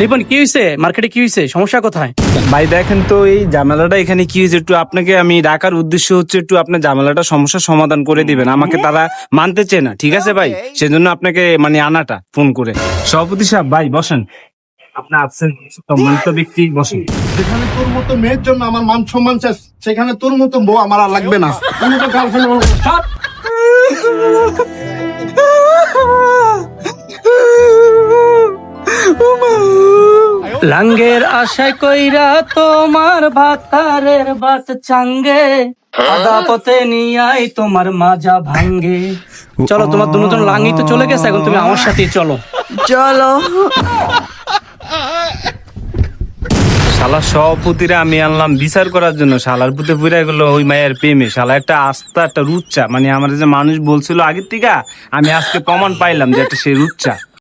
রিপন কি হয়েছে? মার্কেটে কি হয়েছে? সমস্যা কোথায়? ভাই দেখেন তো এই ঝামেলাটা এখানে কি হয়েছে, একটু আপনাকে আমি ডাকার উদ্দেশ্য হচ্ছে একটু আপনার ঝামেলাটা সমস্যার সমাধান করে দিবেন। আমাকে তারা মানতে চায় না, ঠিক আছে ভাই? সেজন্য আপনাকে মানে আনাটা ফোন করে। সভাপতি সাহেব ভাই বসেন, আপনি আছেন সম্মানিত ব্যক্তি, বসেন। যেখানে তোর মতো মেয়ের জন্য আমার মান সম্মান শেষ, সেখানে তোর মতো বউ আমার আর লাগবে না। আমি তো গার্লফ্রেন্ড লাঙ্গের আশায় কইরা তোমার ভাতারের বাত চাঙ্গে, আদা পথে নিয়াই তোমার মাজা ভাঙ্গে। চলো, তোমার দুজন লাঙ্গি তো চলে গেছে, এখন তুমি আমার সাথেই চলো। চলো। শালা সভাপতিরা আমি আনলাম বিচার করার জন্য, শালার পুতে পুরা গেলো ওই মায়ের প্রেমে। শালা একটা আস্থা, একটা রুচ্চা, মানে আমার যে মানুষ বলছিল আগের থেকে, আমি আজকে প্রমাণ পাইলাম যে একটা সে রুচ্চা।